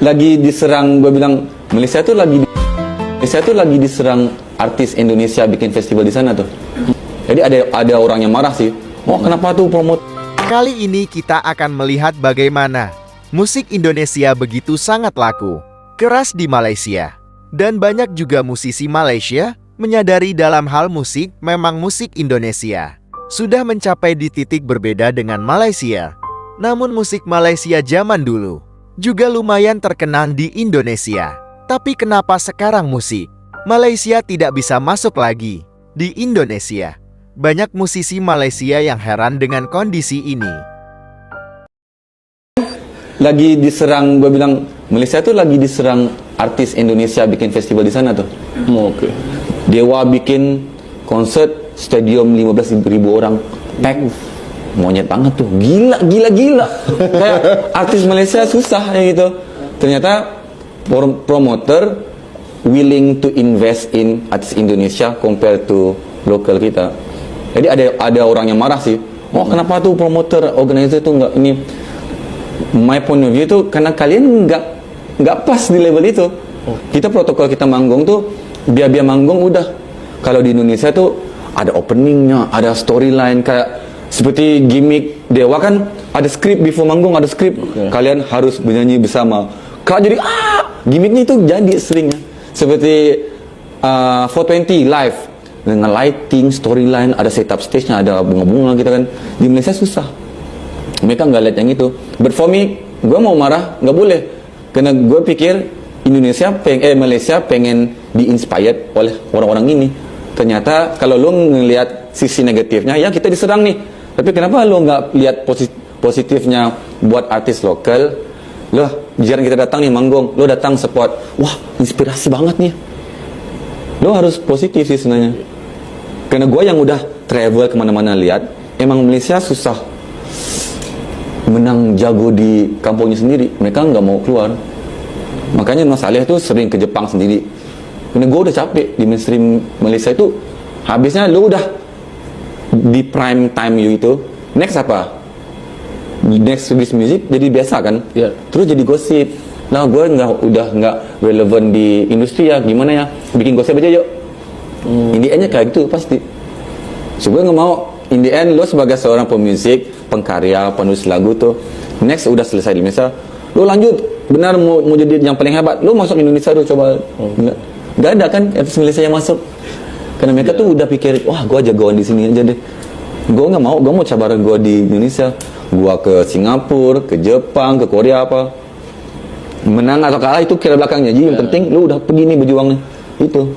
lagi diserang, gue bilang Malaysia tuh lagi diserang artis Indonesia bikin festival di sana tuh. Jadi ada orang yang marah sih. Oh, kenapa tuh promote? Kali ini kita akan melihat bagaimana musik Indonesia begitu sangat laku, keras di Malaysia. Dan banyak juga musisi Malaysia menyadari dalam hal musik memang musik Indonesia sudah mencapai di titik berbeda dengan Malaysia. Namun musik Malaysia zaman dulu juga lumayan terkenal di Indonesia. Tapi kenapa sekarang musik Malaysia tidak bisa masuk lagi di Indonesia? Banyak musisi Malaysia yang heran dengan kondisi ini. Lagi diserang, gue bilang Malaysia tuh lagi diserang artis Indonesia bikin festival di sana tuh. Oke. Dewa bikin konser stadium 15.000 orang, pack. Monyet banget tuh, gila. Kayak artis Malaysia susah ya gitu. Ternyata promoter willing to invest in artis Indonesia compared to lokal kita. Jadi ada orang yang marah sih. Oh, kenapa tuh promoter, organizer tuh nggak ini? My point of view tuh karena kalian nggak pas di level itu. Kita protokol kita manggung tuh biar manggung udah. Kalau di Indonesia tuh ada openingnya, ada storyline kayak seperti gimmick Dewa kan ada skrip before manggung, ada skrip. Kalian harus bernyanyi bersama. Kalau jadi gimmicknya itu jadi seringnya. Seperti 420 live dengan lighting, storyline, ada setup stage-nya, ada bunga-bunga gitu kan. Di Malaysia susah. Mereka nggak lihat yang itu. But for me, gue mau marah nggak boleh. Karena gue pikir Malaysia pengen di-inspired oleh orang-orang ini. Ternyata kalau lo ngelihat sisi negatifnya, ya kita diserang nih. Tapi kenapa lo nggak lihat positifnya buat artis lokal? Loh, jarang kita datang nih manggung, lo datang support. Wah, inspirasi banget nih. Lo harus positif sih sebenarnya. Karena gue yang udah travel kemana-mana lihat, emang Malaysia susah menang jago di kampungnya sendiri. Mereka nggak mau keluar. Makanya Mas Alih tuh sering ke Jepang sendiri. Karena gue udah capek di mainstream Malaysia itu. Habisnya lo udah di prime time you itu. Next apa? Next release music jadi biasa kan? Yeah. Terus jadi gosip. Nah, gue udah nggak relevan di industri ya. Gimana ya? Bikin gosip aja yuk. In the end-nya kayak gitu pasti. So gue nggak mau. In the end lo sebagai seorang pemusik, pengkarya, penulis lagu tuh, next udah selesai di Indonesia, lo lanjut benar mau jadi yang paling hebat, lo masuk Indonesia tuh coba. Nggak ada kan artis Malaysia yang masuk. Karena mereka tuh udah pikir, wah gue jagoan di sini aja deh. Gue nggak mau, gue mau coba gue di Indonesia. Gue ke Singapura, ke Jepang, ke Korea apa. Menang atau kalah itu kira belakangnya. Jadi yang penting lu udah pergi nih berjuang nih. Itu.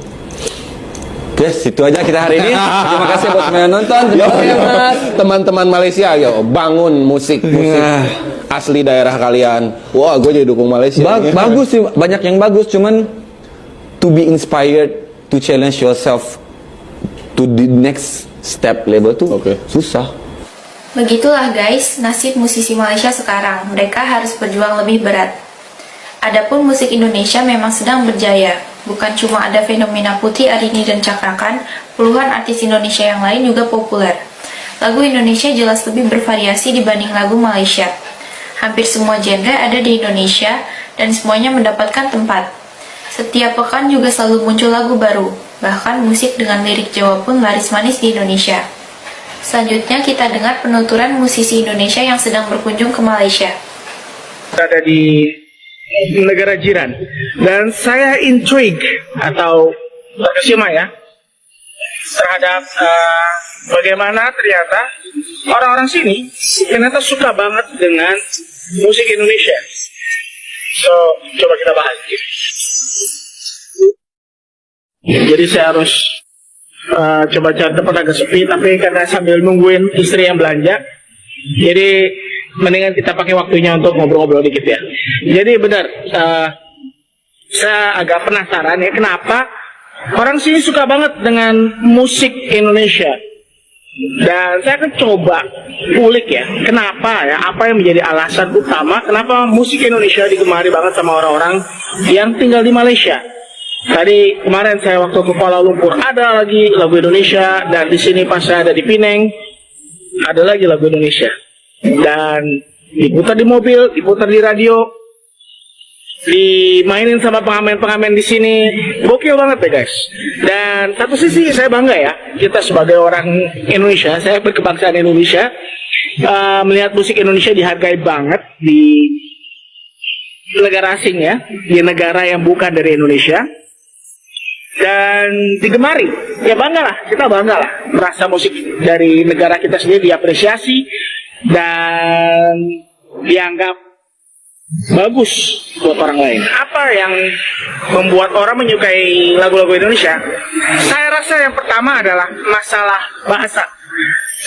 Oke, situ aja kita hari ini. Terima kasih buat semua yang nonton. Terima kasih Mas. Teman-teman Malaysia, yo bangun musik asli daerah kalian. Wah, gue jadi dukung Malaysia. Bagus sih, banyak yang bagus. Cuman to be inspired, to challenge yourself to the next step level tuh susah. Begitulah guys, nasib musisi Malaysia sekarang. Mereka harus berjuang lebih berat. Adapun musik Indonesia memang sedang berjaya. Bukan cuma ada fenomena Putri, Arini, dan Cakrakan, puluhan artis Indonesia yang lain juga populer. Lagu Indonesia jelas lebih bervariasi dibanding lagu Malaysia. Hampir semua genre ada di Indonesia, dan semuanya mendapatkan tempat. Setiap pekan juga selalu muncul lagu baru. Bahkan musik dengan lirik Jawa pun laris manis di Indonesia. Selanjutnya kita dengar penuturan musisi Indonesia yang sedang berkunjung ke Malaysia. Ada di negara jiran, dan saya intrigue atau terkesima ya terhadap bagaimana ternyata orang-orang sini ternyata suka banget dengan musik Indonesia. So coba kita bahas. Jadi saya harus coba cari tempat agak sepi, tapi karena sambil nungguin istri yang belanja, jadi mendingan kita pakai waktunya untuk ngobrol-ngobrol dikit ya. Jadi benar, saya agak penasaran ya kenapa orang sini suka banget dengan musik Indonesia. Dan saya akan coba ulik ya, kenapa ya, apa yang menjadi alasan utama kenapa musik Indonesia digemari banget sama orang-orang yang tinggal di Malaysia. Tadi kemarin saya waktu ke Kuala Lumpur ada lagi lagu Indonesia, dan di sini pas saya ada di Penang ada lagi lagu Indonesia. Dan diputar di mobil, diputar di radio. dimainin sama pengamen-pengamen di sini, gokil banget deh guys. Dan satu sisi saya bangga ya, kita sebagai orang Indonesia, saya berkebangsaan Indonesia, melihat musik Indonesia dihargai banget di negara asing ya, di negara yang bukan dari Indonesia, dan digemari. Ya bangga lah, kita bangga lah merasa musik dari negara kita sendiri diapresiasi dan dianggap bagus buat orang lain. Apa yang membuat orang menyukai lagu-lagu Indonesia? Saya rasa yang pertama adalah masalah bahasa.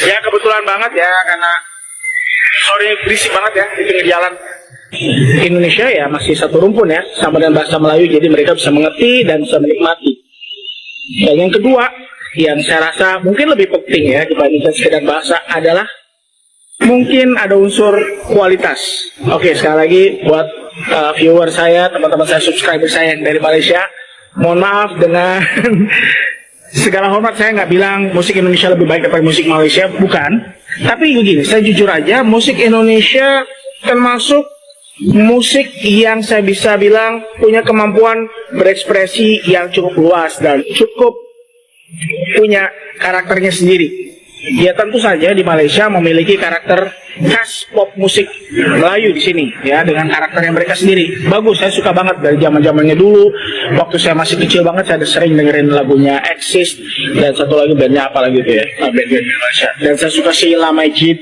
Ya kebetulan banget ya, karena sore berisik banget ya di pinggir jalan. Indonesia ya masih satu rumpun ya, sama dengan bahasa Melayu, jadi mereka bisa mengerti dan bisa menikmati. Dan yang kedua, yang saya rasa mungkin lebih penting ya dibandingkan sekedar bahasa adalah mungkin ada unsur kualitas. Oke, sekali lagi buat viewer saya, teman-teman saya, subscriber saya yang dari Malaysia, mohon maaf dengan segala hormat, saya nggak bilang musik Indonesia lebih baik daripada musik Malaysia, bukan. Tapi begini, saya jujur aja, musik Indonesia termasuk musik yang saya bisa bilang punya kemampuan berekspresi yang cukup luas dan cukup punya karakternya sendiri. Ya tentu saja di Malaysia memiliki karakter khas pop musik Melayu di sini ya, dengan karakter yang mereka sendiri. Bagus, saya suka banget dari zaman-zamannya dulu. Waktu saya masih kecil banget saya ada sering dengerin lagunya Exist dan satu lagi bandnya apa lagi tuh ya, band-band Malaysia. Dan saya suka Sheila Majid.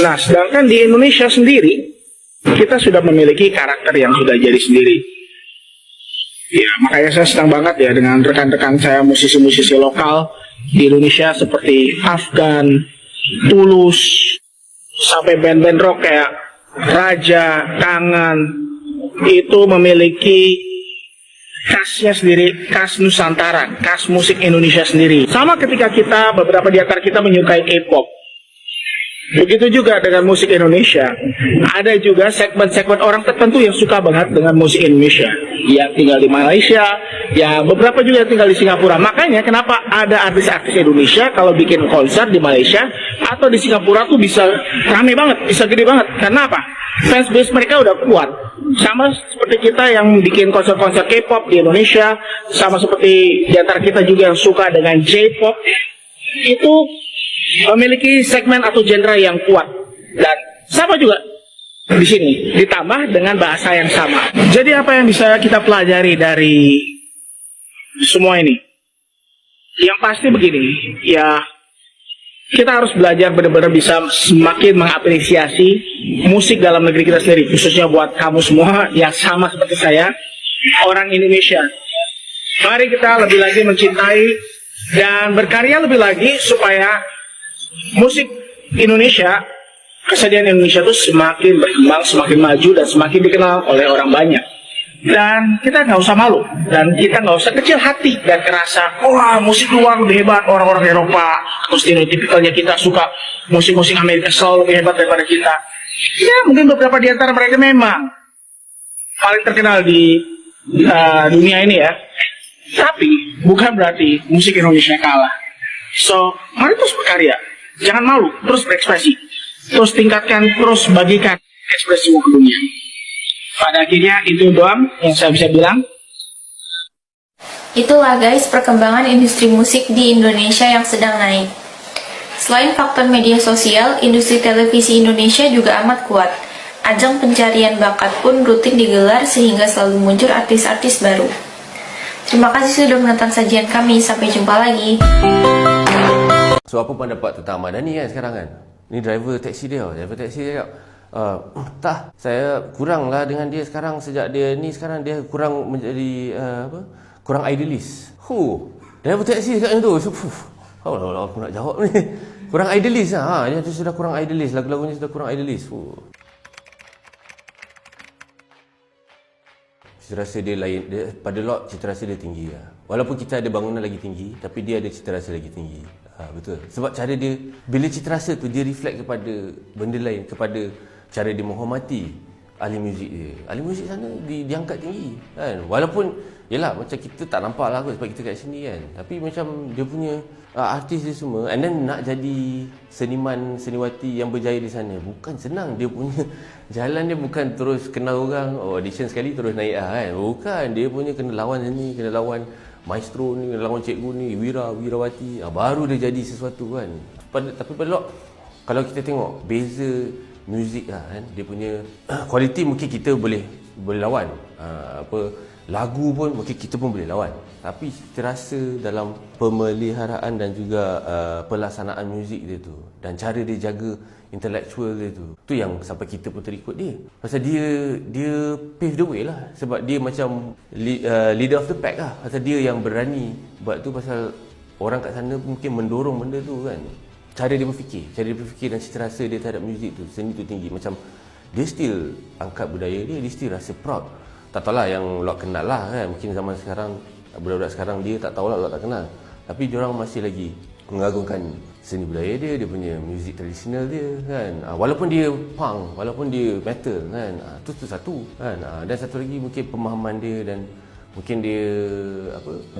Nah, sedangkan di Indonesia sendiri kita sudah memiliki karakter yang sudah jadi sendiri. Ya, makanya saya senang banget ya dengan rekan-rekan saya musisi-musisi lokal di Indonesia seperti Afgan, Tulus, sampai band-band rock kayak Raja, Kangen, itu memiliki khasnya sendiri, khas Nusantara, khas musik Indonesia sendiri. Sama ketika kita, beberapa di antara kita menyukai K-pop. Begitu juga dengan musik Indonesia, ada juga segmen-segmen orang tertentu yang suka banget dengan musik Indonesia, yang tinggal di Malaysia, ya beberapa juga yang tinggal di Singapura. Makanya kenapa ada artis-artis Indonesia kalau bikin konser di Malaysia atau di Singapura tuh bisa rame banget, bisa gede banget. Karena apa? Fans base mereka udah kuat. Sama seperti kita yang bikin konser-konser K-pop di Indonesia, sama seperti di antara kita juga yang suka dengan J-pop, itu memiliki segmen atau genre yang kuat. Dan sama juga di sini, ditambah dengan bahasa yang sama. Jadi apa yang bisa kita pelajari dari semua ini? Yang pasti begini, ya kita harus belajar benar-benar bisa semakin mengapresiasi musik dalam negeri kita sendiri, khususnya buat kamu semua yang sama seperti saya, orang Indonesia. Mari kita lebih lagi mencintai dan berkarya lebih lagi supaya musik Indonesia, kesediaan Indonesia itu semakin berkembang, semakin maju, dan semakin dikenal oleh orang banyak. Dan kita nggak usah malu, dan kita nggak usah kecil hati dan kerasa, wah musik luar lebih hebat, orang-orang Eropa atau stereotipikalnya kita suka musik-musik Amerika selalu lebih hebat daripada kita. Ya mungkin beberapa di antara mereka memang paling terkenal di dunia ini ya. Tapi bukan berarti musik Indonesia kalah. So, mari terus berkarya. Jangan malu, terus berekspresi. Terus tingkatkan, terus bagikan ekspresimu ke dunia. Pada akhirnya itu doang yang saya bisa bilang. Itulah guys perkembangan industri musik di Indonesia yang sedang naik. Selain faktor media sosial, industri televisi Indonesia juga amat kuat. Ajang pencarian bakat pun rutin digelar sehingga selalu muncul artis-artis baru. Terima kasih sudah menonton sajian kami. Sampai jumpa lagi. So apa pendapat tentang Madani kan sekarang kan? Ni driver taksi dia cakap, tak, saya kurang lah dengan dia sekarang. Sejak dia ni sekarang dia kurang menjadi kurang idealis. Driver taksi cakap macam tu. So, aku nak jawab ni. Kurang idealis lah. Dia sudah kurang idealis. Lagu-lagunya sudah kurang idealis. Cita rasa dia lain, pada Lot cita rasa dia tinggi lah. Walaupun kita ada bangunan lagi tinggi, tapi dia ada cita rasa lagi tinggi. Betul. Sebab cara dia, bila cita rasa tu dia reflect kepada benda lain, kepada cara dia menghormati ahli muzik dia. Ahli muzik sana diangkat tinggi kan. Walaupun yelah macam kita tak nampak lah kot sebab kita kat sini kan. Tapi macam dia punya artis dia semua, and then nak jadi seniman seniwati yang berjaya di sana bukan senang. Dia punya jalan dia bukan terus kenal orang, audition sekali terus naik kan. Bukan, dia punya kena lawan sini, kena lawan maestro ni, kena lawan cikgu ni, Wirawati, baru dia jadi sesuatu kan. Tapi pada kalau kita tengok beza muzik lah kan, dia punya kualiti mungkin kita boleh lawan, lagu pun mungkin kita pun boleh lawan, tapi terasa dalam pemeliharaan dan juga pelaksanaan muzik dia tu dan cara dia jaga intellectual dia tu yang sampai kita pun terikut dia. Pasal dia pave the way lah, sebab dia macam leader of the pack lah. Pasal dia yang berani buat tu, pasal orang kat sana mungkin mendorong benda tu kan. Cara dia berfikir dan cita rasa dia terhadap muzik tu, seni tu tinggi. Macam dia still angkat budaya dia still rasa proud. Tak tahulah yang Lok kenal lah kan. Mungkin zaman sekarang, budak-budak sekarang dia tak tahulah, Lok tak kenal. Tapi diorang masih lagi mengagungkan seni budaya dia punya muzik tradisional dia kan. Walaupun dia punk, walaupun dia metal kan. Tu satu kan. Dan satu lagi mungkin pemahaman dia dan mungkin dia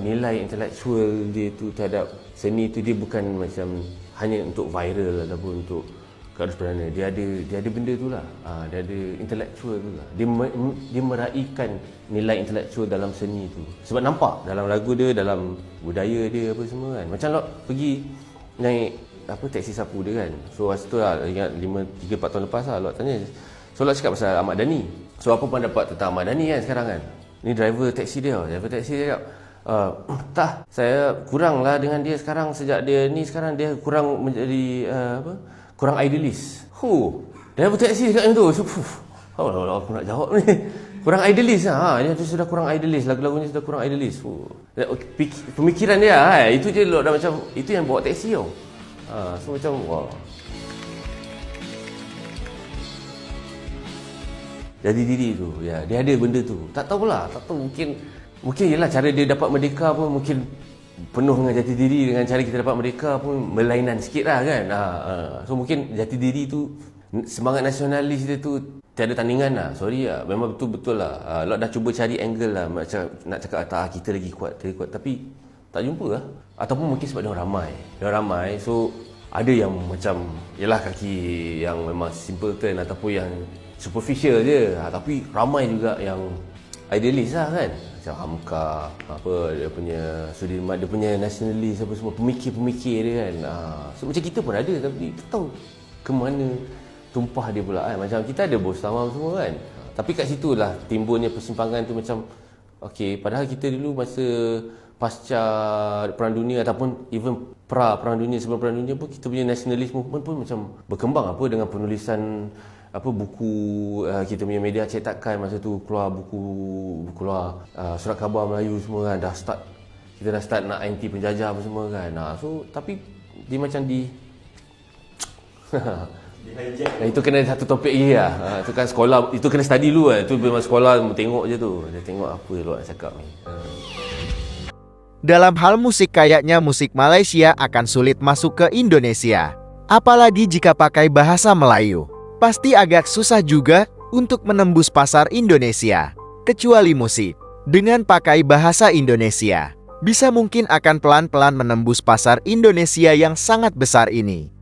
nilai intelektual dia tu terhadap seni tu, dia bukan macam hanya untuk viral ataupun untuk garis perdana. Dia ada benda tu lah. Dia ada intelektual tu lah. Dia meraihkan nilai intelektual dalam seni tu. Sebab nampak dalam lagu dia, dalam budaya dia apa semua kan. Macam Lok pergi naik taksi sapu dia kan. So masa tu lah, ingat 3-4 tahun lepas lah Lok tanya. So Lok cakap pasal Ahmad Dhani. So apa pendapat tentang Ahmad Dhani kan sekarang kan. Ni driver taksi dia cakap, tak, saya kurang lah dengan dia sekarang. Sejak dia ni sekarang dia kurang menjadi kurang idealis. Driver taksi cakap macam tu. So, aku nak jawab ni. Kurang idealis lah. Dia tu sudah kurang idealis. Lagu-lagunya sudah kurang idealis. Pemikiran dia itu je dah macam, itu yang bawa taksi tau. So macam wah. Jadi diri tu, ya, dia ada benda tu. Tak tahu mungkin yelah cara dia dapat merdeka pun mungkin penuh dengan jati diri. Dengan cara kita dapat merdeka pun melainan sikit lah kan. So mungkin jati diri tu, semangat nasionalis dia tu tiada tandingan lah. Sorry lah, memang betul-betul lah. Lok dah cuba cari angle lah, macam nak cakap kita lagi kuat, tapi tak jumpa lah. Ataupun mungkin sebab dia ramai. So ada yang macam yelah kaki yang memang simpleton ataupun yang superficial je, tapi ramai juga yang idealis lah kan. Macam Hamka, dia punya Sudirman, dia punya nasionalis apa semua, pemikir-pemikir dia kan. So macam kita pun ada, tapi tak tahu ke mana tumpah dia pula kan. Macam kita ada bos tamam semua kan. Tapi kat situlah timbulnya persimpangan tu. Macam padahal kita dulu masa pasca Perang Dunia ataupun even Perang Dunia, sebelum Perang Dunia pun kita punya nationalist movement pun macam berkembang dengan penulisan buku, kita punya media cetakan masa tu keluar buku keluar surat khabar Melayu semua kan. Kita dah start nak anti penjajah apa semua kan. So tapi dia macam itu kena satu topik lagi lah. Itu kan sekolah, itu kena study dulu lah. Itu memang sekolah tengok je tu. Dia tengok apa Lok nak cakap ni. Dalam hal musik kayaknya musik Malaysia akan sulit masuk ke Indonesia. Apalagi jika pakai bahasa Melayu. Pasti agak susah juga untuk menembus pasar Indonesia. Kecuali musik dengan pakai bahasa Indonesia, bisa mungkin akan pelan-pelan menembus pasar Indonesia yang sangat besar ini.